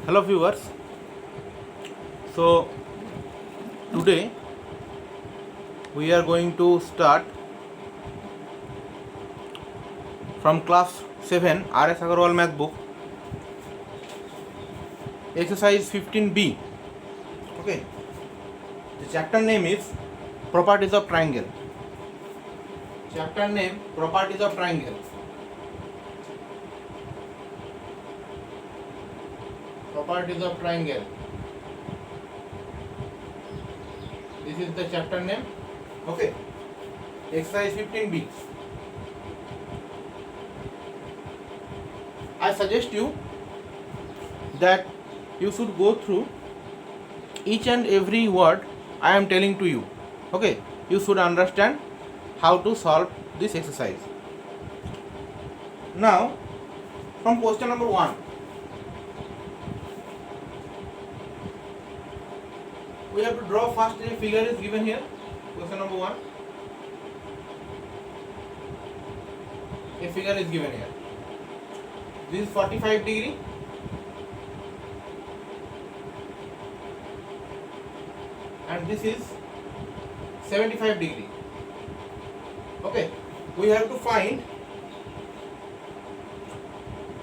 Hello viewers. So today we are going to start from class 7 RS Agarwal math book exercise 15B. Okay, the chapter name is properties of triangle. Chapter name properties of triangle. Properties of triangle. This is the chapter name. Okay, exercise 15B. I suggest you that you should go through each and every word I am telling to you. Okay, you should understand how to solve this exercise. Now, from question number 1, we have to draw first. A figure is given here. Question number 1. A figure is given here. This is 45 degree. And this is 75 degree. Okay, we have to find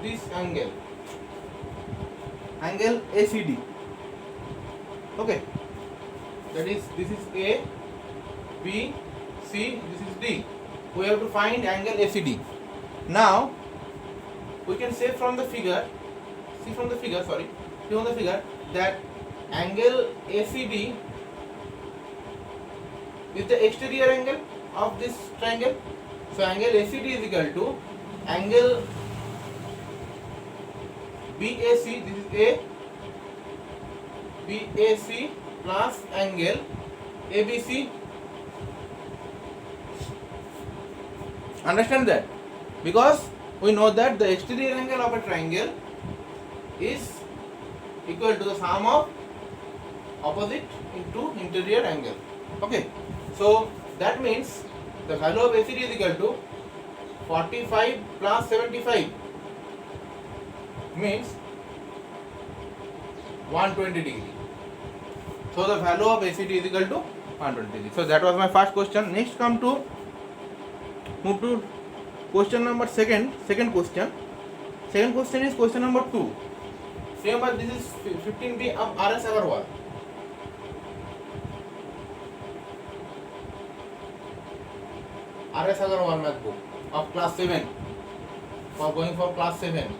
this angle ACD. Okay, that is, this is A, B, C, this is D. We have to find angle ACD. Now we can say from the figure, see from the figure that angle ACD is the exterior angle of this triangle. So angle ACD is equal to angle BAC, this is A, BAC plus angle ABC. Understand that? Because we know that the exterior angle of a triangle is equal to the sum of opposite into interior angle. Okay, so that means the value of ACD is equal to 45 plus 75 means 120 degree. So the value of ACD is equal to 120 degree. So that was my first question. Next move to question number second question. Second question is question number 2. Remember, this is 15B of RS Agarwal. RS Agarwal math book of class 7. For going for class 7.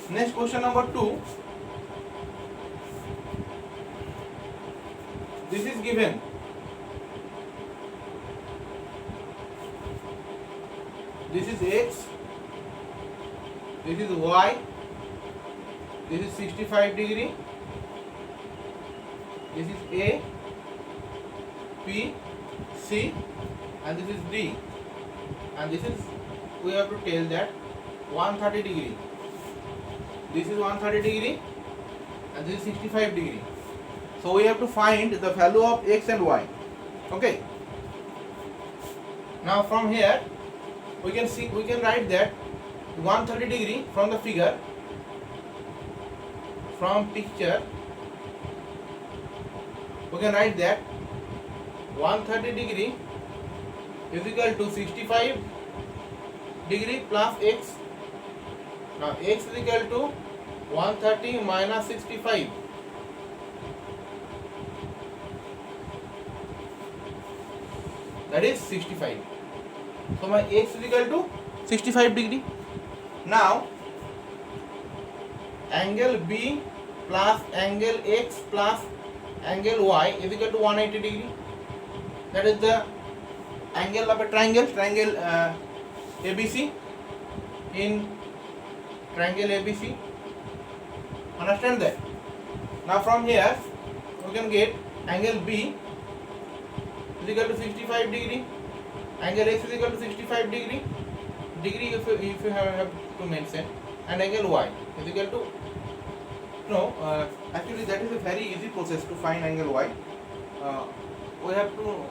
Next question number 2. This is given. This is X, this is Y, this is 65 degree, this is A, P, C, and this is D, and this is, we have to tell that 130 degree. This is 130 degree and this is 65 degree. So we have to find the value of X and Y. Okay. Now from here we can write that 130 degree from the figure, from picture, we can write that 130 degree is equal to 65 degree plus X. Now X is equal to 130 minus 65. That is 65. So my X is equal to 65 degree. Now angle B plus angle X plus angle Y is equal to 180 degree. That is the angle of a triangle ABC. In triangle ABC. Understand that? Now from here we can get angle B is equal to 65 degree. Angle X is equal to 65 degree. Degree if you have to mention. And angle Y is equal to, actually that is a very easy process to find angle Y. We have to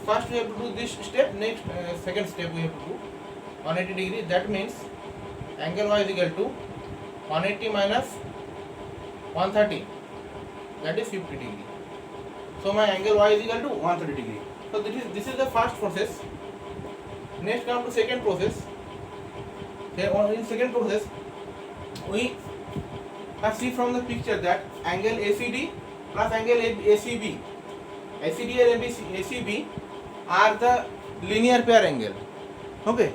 first we have to do this step. Next second step we have to do 180 degree. That means angle Y is equal to 180 minus 130, that is 50 degree. So my angle y is equal to 130 degree. So this is the first process. Next come to second process. In second process, we can see from the picture that angle ACD plus angle ACB, ACD and ACB are the linear pair angle. Okay.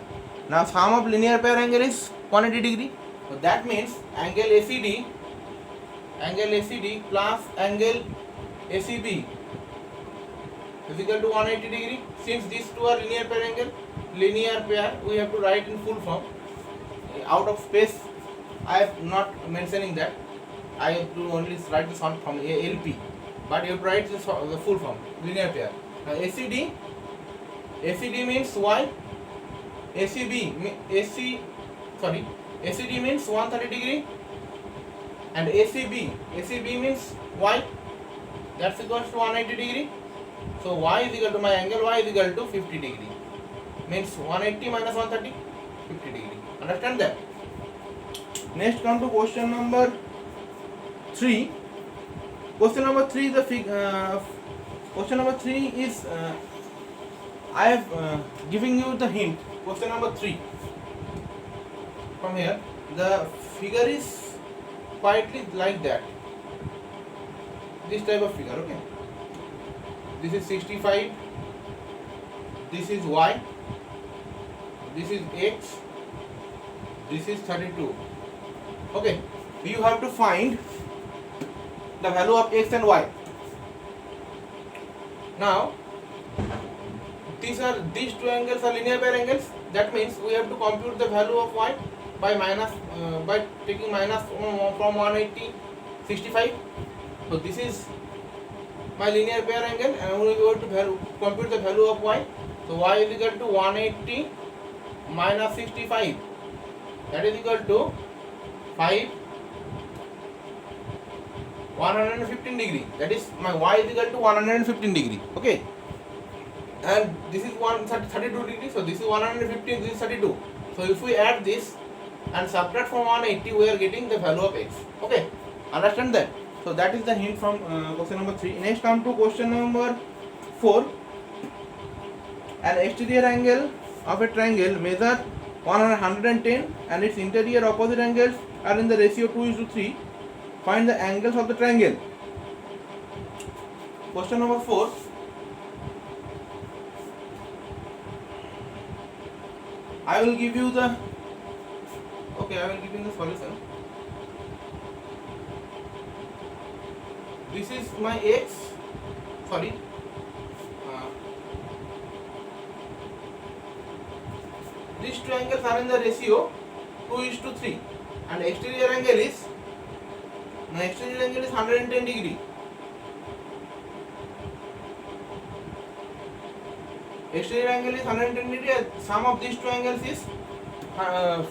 Now sum of linear pair angle is 180 degree. So that means angle ACD plus angle ACB is equal to 180 degree. Since these two are linear pair angle, linear pair, we have to write in full form. Out of space, I am not mentioning that. I have to only write the short form LP, but you have to write the full form linear pair. Now ACD means y, ACD means 130 degree, and ACB means y, that's equals to 180 degree. So y is equal to, my angle y is equal to 50 degree, means 180 minus 130, 50 degree. Understand that? Next come to question number 3. Question number 3 is I have giving you the hint. Question number 3. From here, the figure is quietly like that. This type of figure, okay? This is 65. This is y. This is x. This is 32. Okay, you have to find the value of x and y. Now, these two angles are linear pair angles. That means we have to compute the value of y by taking minus from 180, 65. So this is my linear pair angle, and we have to compute the value of y. So y is equal to 180 minus 65. That is equal to 115 degree. That is, my y is equal to 115 degree. Okay, and this is 32 degree. So this is 115. This is 32. So if we add this and subtract from 180, we are getting the value of x. Okay, understand that? So that is the hint from question number 3. Next come to question number 4. An exterior angle of a triangle measure 110 and its interior opposite angles are in the ratio 2:3. Find the angles of the triangle. Question number 4. I will give you the solution. This is my x. These two angles are in the ratio 2:3, and exterior angle is 110 degree. Exterior angle is 110 degree. Sum of these two angles is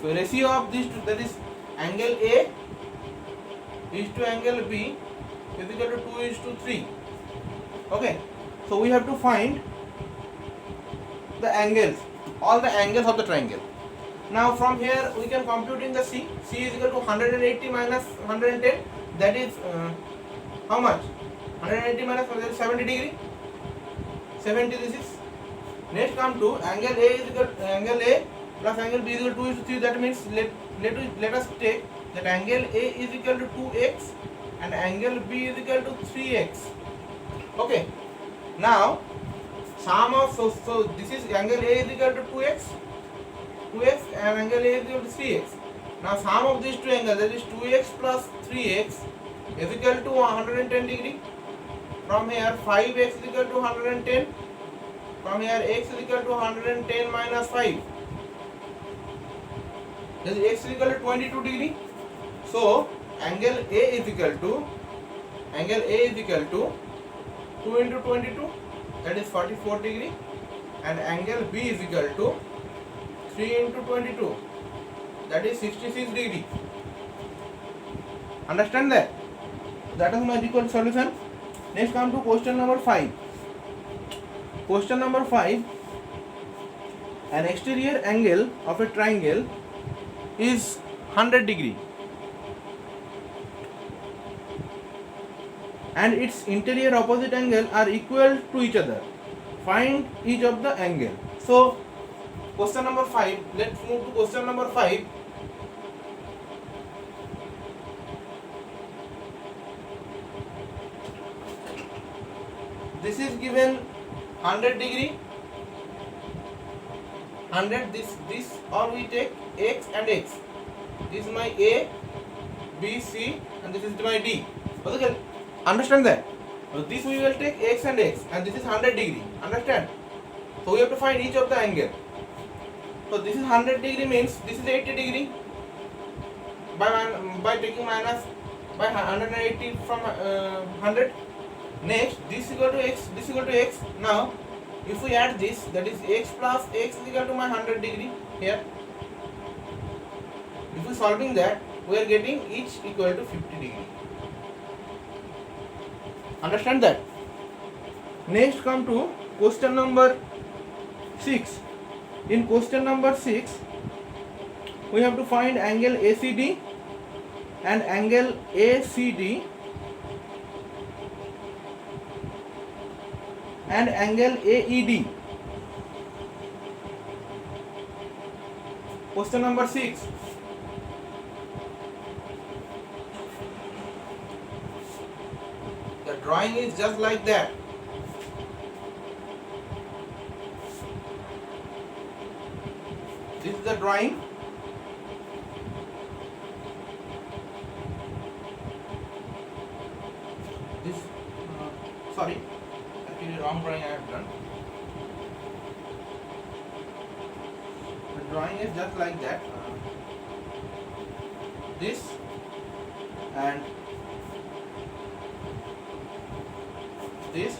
ratio of these two, that is angle A is to angle B is equal to 2:3. Okay, so we have to find the angles, all the angles of the triangle. Now from here we can compute in the C. C is equal to 180 minus 110. That is how much? 180 minus 70 degree. 70 this is. Next come to angle A is equal to angle A plus angle B is equal to 2:3. That means let us take that angle A is equal to 2x and angle B is equal to 3x. Okay. Now sum of so this is angle A is equal to 2x and angle A is equal to 3x. Now sum of these two angles, that is 2x plus 3x is equal to 110 degree. From here 5x is equal to 110. From here x is equal to 110 minus 5. That is x is equal to 22 degree. So angle A is equal to 2 into 22, that is 44 degree, and angle B is equal to 3 into 22, that is 66 degree. Understand that? That is my equal solution. Next come to question number 5. Question number 5. An exterior angle of a triangle is 100 degree. and its interior opposite angle are equal to each other. Find each of the angle. So question number 5, let's move to question number 5. This is given 100 degree, 100, this or we take x and x. This is my A, B, C, and this is my D. Okay, understand that? So this we will take x and x, and this is 100 degree. Understand? So we have to find each of the angle. So this is 100 degree means this is 80 degree. By taking minus by 180 from 100. Next, this is equal to x, this is equal to x. Now, if we add this, that is x plus x is equal to my 100 degree here. If we solving that, we are getting each equal to 50 degree. Understand that? Next, come to question number 6. In question number 6, we have to find angle ACD and angle ACD and angle AED. Question number 6. The drawing is just like that. This is the drawing. This, sorry. Wrong drawing I have done. The drawing is just like that. This and this.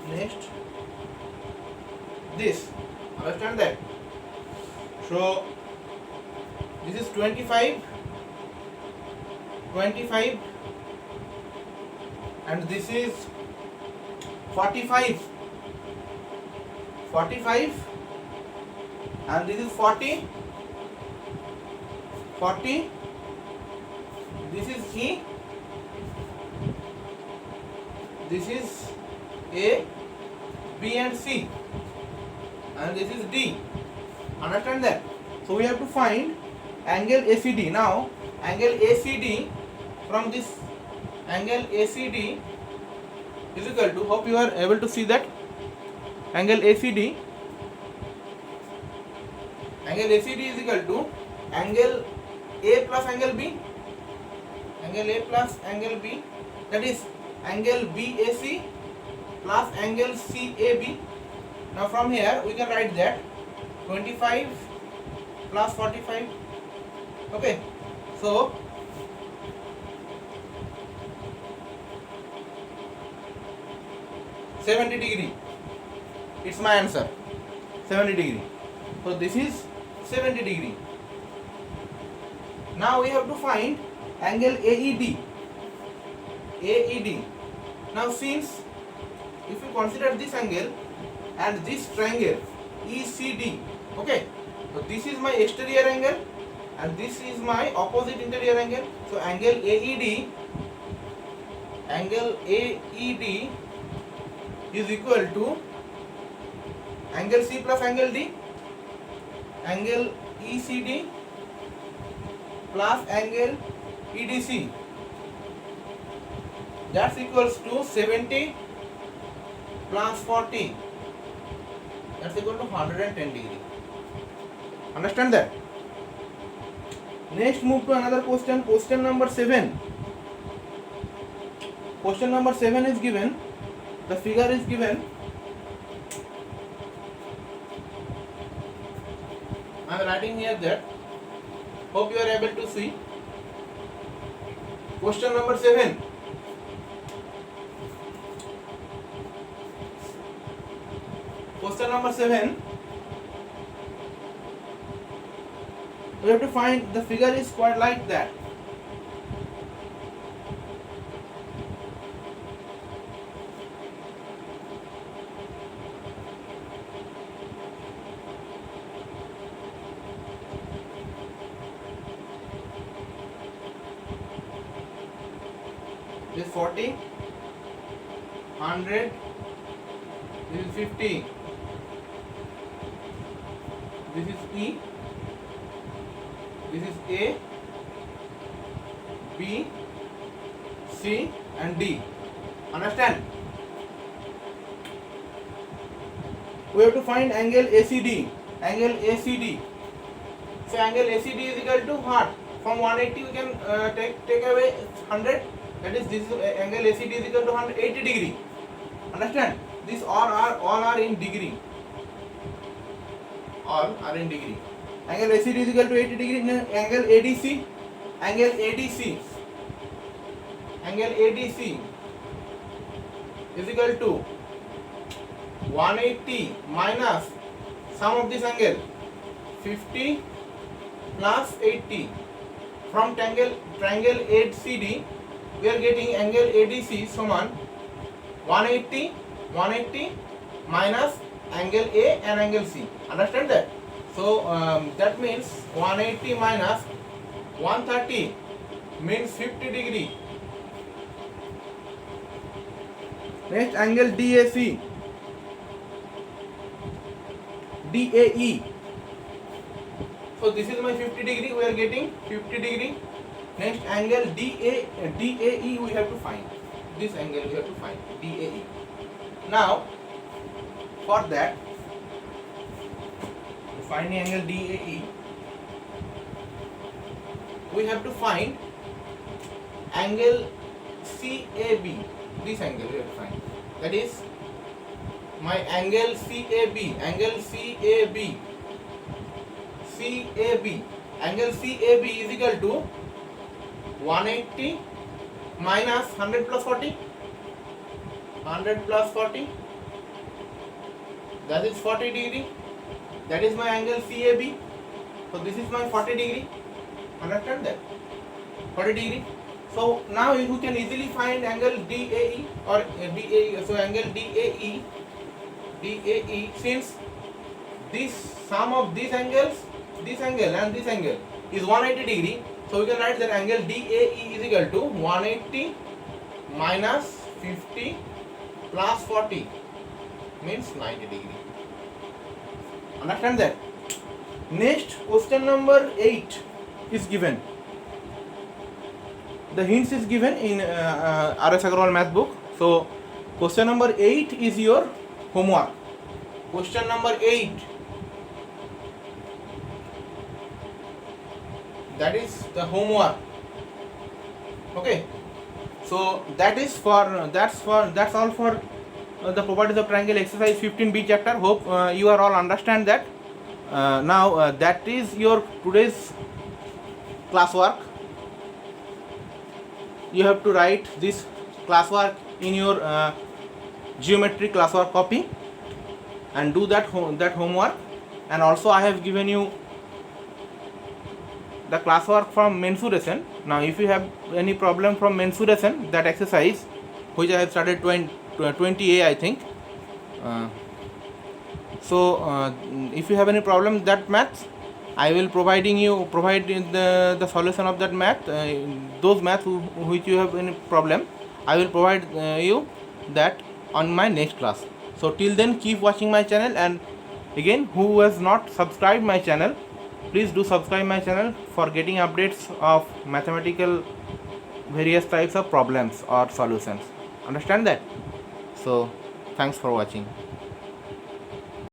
Next, this. Understand that? So this is 25, 25, and this is 45, 45, and this is 40, 40, this is E, this is A, B and C, and this is D. Understand that? So we have to find angle ACD. Now angle ACD, from this angle ACD is equal to, hope you are able to see that, angle ACD is equal to angle A plus angle B, angle A plus angle B, that is angle BAC plus angle CAB. Now from here we can write that 25 plus 45. Okay, so $70 degree. It's my answer. 70 degree. So this is 70 degree. Now we have to find angle AED. AED. Now since if you consider this angle and this triangle ECD, okay, so this is my exterior angle and this is my opposite interior angle. So angle AED is equal to angle C plus angle D, angle ECD plus angle EDC. That's equals to 70 plus 40. That's equal to 110 degree. Understand that? Next, move to another question. Question number 7. Question number 7 is given. The figure is given. I am writing here that. Hope you are able to see. Question number 7. Question number 7. We have to find, the figure is quite like that. This is 40, 100, this is 50. This is E, this is A, B, C and D. Understand? We have to find angle ACD. Angle ACD. So angle ACD is equal to what? From 180 we can take away 100. That is, this is angle ACD is equal to 180 degree. Understand? These all are in degree. All are in degree. Angle ACD is equal to 80 degree. Angle ADC. Angle ADC. Angle ADC is equal to 180 minus sum of this angle 50 plus 80. From triangle ACD we are getting angle ADC समान 180 minus angle A and angle C. Understand that? So that means 180 minus 130 means 50 degree. Next, angle DAC, DAE. So this is my 50 degree. We are getting 50 degree. Next, angle DAE we have to find. This angle we have to find, DAE. Now, for that, to find the angle DAE, we have to find angle CAB. This angle we have to find. That is my angle CAB. Angle CAB. Angle CAB is equal to 180 minus 100 plus 40. 100 plus 40. That is 40 degree. That is my angle CAB. So this is my 40 degree. Understand that? 40 degree. So now you can easily find angle DAE or DAE. So angle DAE since this sum of these angles, this angle and this angle is 180 degree. So we can write that angle DAE is equal to 180 minus 50 plus 40 means 90 degree. Understand that? Next, question number 8 is given. The hints is given in R.S. Agarwal math book. So question number 8 is your homework. Question number 8. That is the homework. Okay. So that's all for the properties of triangle exercise 15b chapter. Hope you are all understand that. Now that is your today's classwork. You have to write this classwork in your geometry classwork copy and do that homework. And also I have given you the classwork from mensuration. Now if you have any problem from mensuration, that exercise which I have started 20A I think. So if you have any problem that maths, I will provide the solution of that math. Those maths which you have any problem, I will provide you that on my next class. So till then, keep watching my channel, and again, who has not subscribed my channel, please do subscribe my channel for getting updates of mathematical various types of problems or solutions. Understand that? So thanks for watching.